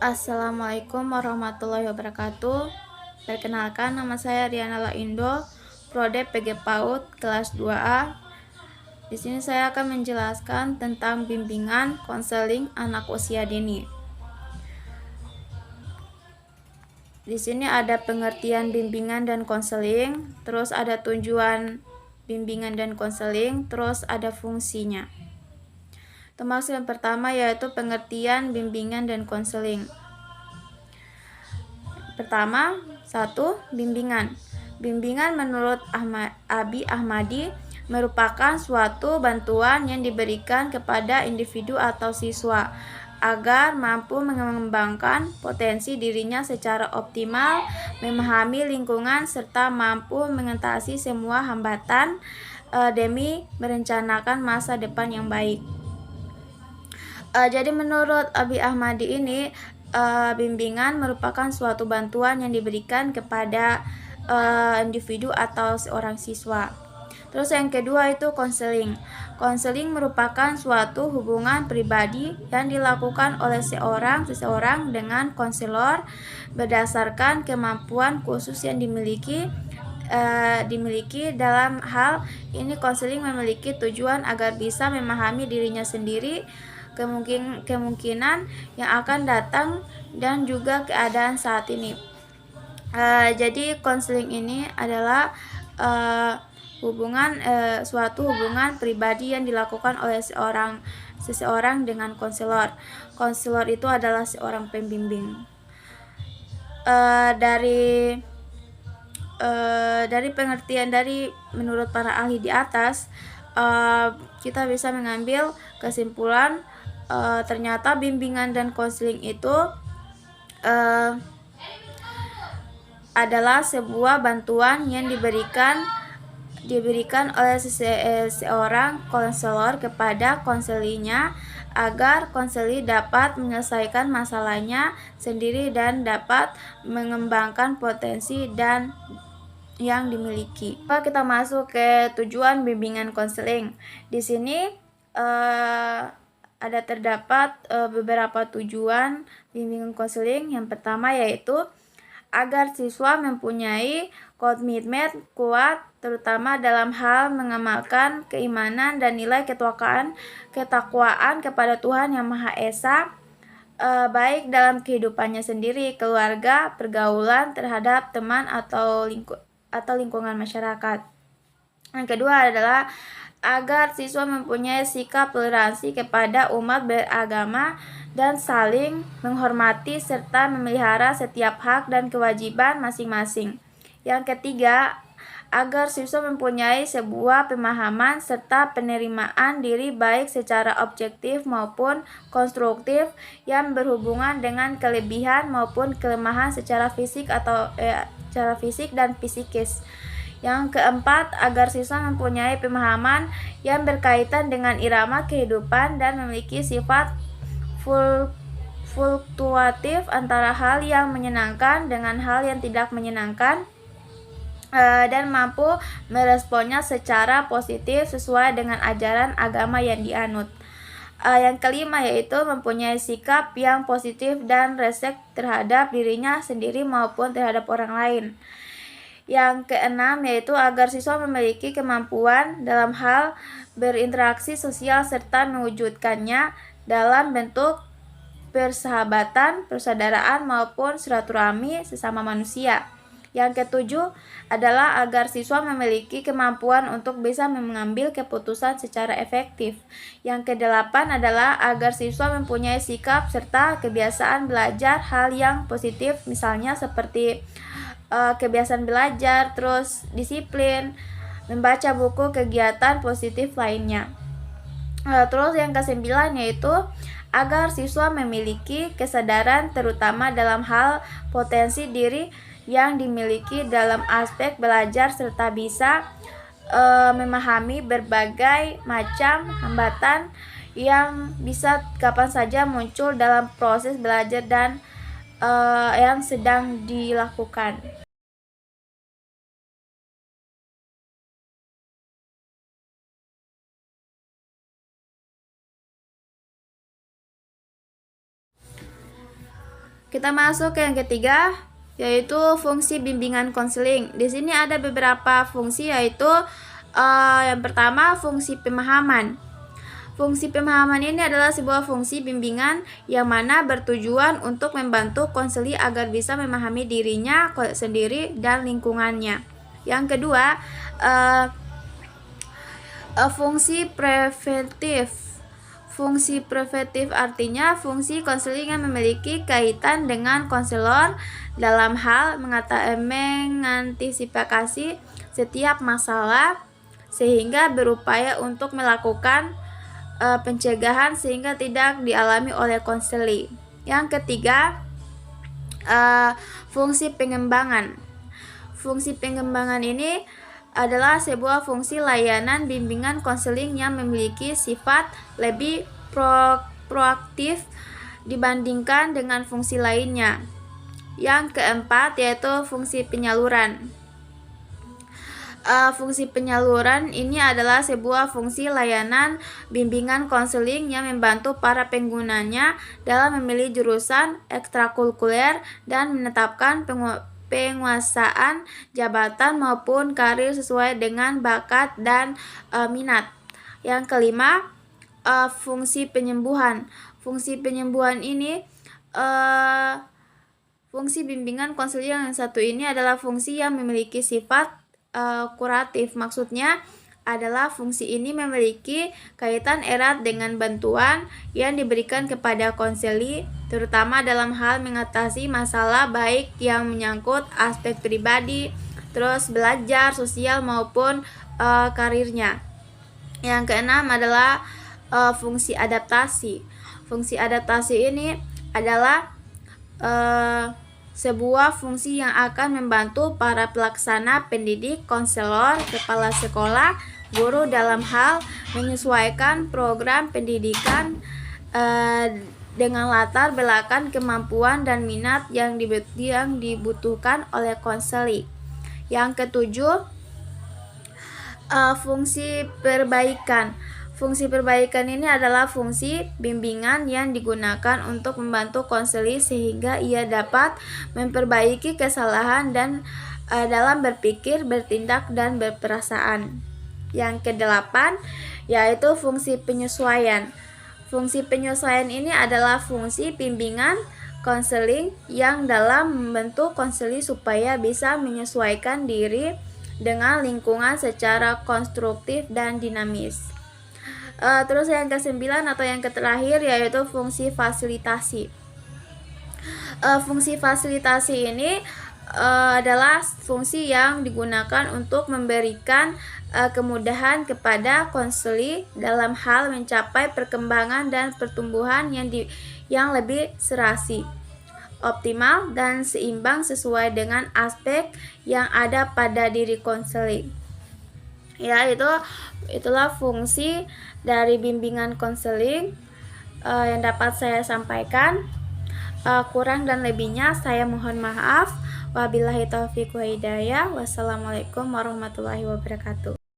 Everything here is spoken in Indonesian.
Assalamualaikum warahmatullahi wabarakatuh. Perkenalkan, nama saya Riana Laindo, Prode PG PAUD kelas 2A. Di sini saya akan menjelaskan tentang bimbingan konseling anak usia dini. Di sini ada pengertian bimbingan dan konseling, terus ada tujuan bimbingan dan konseling, terus ada fungsinya. Termasuk yang pertama yaitu pengertian bimbingan dan konseling. Pertama, 1. Bimbingan. Bimbingan menurut Abi Ahmadi merupakan suatu bantuan yang diberikan kepada individu atau siswa agar mampu mengembangkan potensi dirinya secara optimal, memahami lingkungan, serta mampu mengatasi semua hambatan demi merencanakan masa depan yang baik. Jadi menurut Abi Ahmadi ini, bimbingan merupakan suatu bantuan yang diberikan kepada individu atau seorang siswa. Terus yang kedua itu konseling. Konseling merupakan suatu hubungan pribadi yang dilakukan oleh seseorang dengan konselor berdasarkan kemampuan khusus yang dimiliki dalam hal ini. Konseling memiliki tujuan agar bisa memahami dirinya sendiri, kemungkinan yang akan datang, dan juga keadaan saat ini. Jadi konseling ini adalah suatu hubungan pribadi yang dilakukan oleh seseorang dengan konselor. Konselor itu adalah seorang pembimbing. Dari pengertian menurut para ahli di atas, kita bisa mengambil kesimpulan ternyata bimbingan dan konseling itu adalah sebuah bantuan yang diberikan oleh seorang konselor kepada konselinya agar konseli dapat menyelesaikan masalahnya sendiri dan dapat mengembangkan potensi dan yang dimiliki. Kita masuk ke tujuan bimbingan konseling. Di sini ada terdapat beberapa tujuan bimbingan konseling. Yang pertama yaitu agar siswa mempunyai komitmen kuat, terutama dalam hal mengamalkan keimanan dan nilai ketakwaan kepada Tuhan Yang Maha Esa, baik dalam kehidupannya sendiri, keluarga, pergaulan, terhadap teman atau lingkungan masyarakat. Yang kedua adalah agar siswa mempunyai sikap toleransi kepada umat beragama dan saling menghormati serta memelihara setiap hak dan kewajiban masing-masing. Yang ketiga, agar siswa mempunyai sebuah pemahaman serta penerimaan diri baik secara objektif maupun konstruktif yang berhubungan dengan kelebihan maupun kelemahan secara fisik dan psikis. Yang keempat, agar siswa mempunyai pemahaman yang berkaitan dengan irama kehidupan dan memiliki sifat fluktuatif antara hal yang menyenangkan dengan hal yang tidak menyenangkan, dan mampu meresponnya secara positif sesuai dengan ajaran agama yang dianut. Yang kelima yaitu mempunyai sikap yang positif dan respek terhadap dirinya sendiri maupun terhadap orang lain. Yang keenam yaitu agar siswa memiliki kemampuan dalam hal berinteraksi sosial serta mewujudkannya dalam bentuk persahabatan, persaudaraan maupun silaturahmi sesama manusia. Yang ketujuh adalah agar siswa memiliki kemampuan untuk bisa mengambil keputusan secara efektif. Yang kedelapan adalah agar siswa mempunyai sikap serta kebiasaan belajar hal yang positif, misalnya seperti kebiasaan belajar, terus disiplin, membaca buku, kegiatan positif lainnya. Terus yang kesembilan yaitu agar siswa memiliki kesadaran terutama dalam hal potensi diri yang dimiliki dalam aspek belajar serta bisa memahami berbagai macam hambatan yang bisa kapan saja muncul dalam proses belajar dan yang sedang dilakukan. Kita masuk ke yang ketiga, yaitu fungsi bimbingan konseling. Di sini ada beberapa fungsi, yaitu yang pertama fungsi pemahaman. Fungsi pemahaman ini adalah sebuah fungsi bimbingan yang mana bertujuan untuk membantu konseli agar bisa memahami dirinya sendiri dan lingkungannya. Yang kedua, fungsi preventif. Fungsi preventif artinya fungsi konseling yang memiliki kaitan dengan konselor dalam hal mengantisipasi setiap masalah sehingga berupaya untuk melakukan pencegahan sehingga tidak dialami oleh konseli. Yang ketiga, fungsi pengembangan. Fungsi pengembangan ini adalah sebuah fungsi layanan bimbingan konseling yang memiliki sifat lebih proaktif dibandingkan dengan fungsi lainnya. Yang keempat yaitu fungsi penyaluran. Fungsi penyaluran ini adalah sebuah fungsi layanan bimbingan konseling yang membantu para penggunanya dalam memilih jurusan ekstrakurikuler dan menetapkan penguasaan jabatan maupun karir sesuai dengan bakat dan minat. Yang kelima, fungsi penyembuhan. Fungsi penyembuhan ini fungsi bimbingan konseling yang satu ini adalah fungsi yang memiliki sifat kuratif. Maksudnya adalah fungsi ini memiliki kaitan erat dengan bantuan yang diberikan kepada konseli, terutama dalam hal mengatasi masalah baik yang menyangkut aspek pribadi, terus belajar, sosial maupun karirnya. Yang keenam adalah fungsi adaptasi. Fungsi adaptasi ini adalah sebuah fungsi yang akan membantu para pelaksana pendidik, konselor, kepala sekolah, guru dalam hal menyesuaikan program pendidikan dengan latar belakang kemampuan dan minat yang dibutuhkan oleh konseli. Yang ketujuh, fungsi perbaikan. Fungsi perbaikan ini adalah fungsi bimbingan yang digunakan untuk membantu konseli sehingga ia dapat memperbaiki kesalahan dan dalam berpikir, bertindak, dan berperasaan. Yang kedelapan yaitu fungsi penyesuaian. Fungsi penyesuaian ini adalah fungsi bimbingan konseling yang dalam membantu konseli supaya bisa menyesuaikan diri dengan lingkungan secara konstruktif dan dinamis. Terus yang ke-9 atau yang terakhir yaitu fungsi fasilitasi. Fungsi fasilitasi ini adalah fungsi yang digunakan untuk memberikan kemudahan kepada konseli dalam hal mencapai perkembangan dan pertumbuhan yang lebih serasi, optimal dan seimbang sesuai dengan aspek yang ada pada diri konseli. Ya, itulah fungsi dari bimbingan konseling yang dapat saya sampaikan. Kurang dan lebihnya saya mohon maaf. Wabillahi taufiq wa hidayah. Wassalamualaikum warahmatullahi wabarakatuh.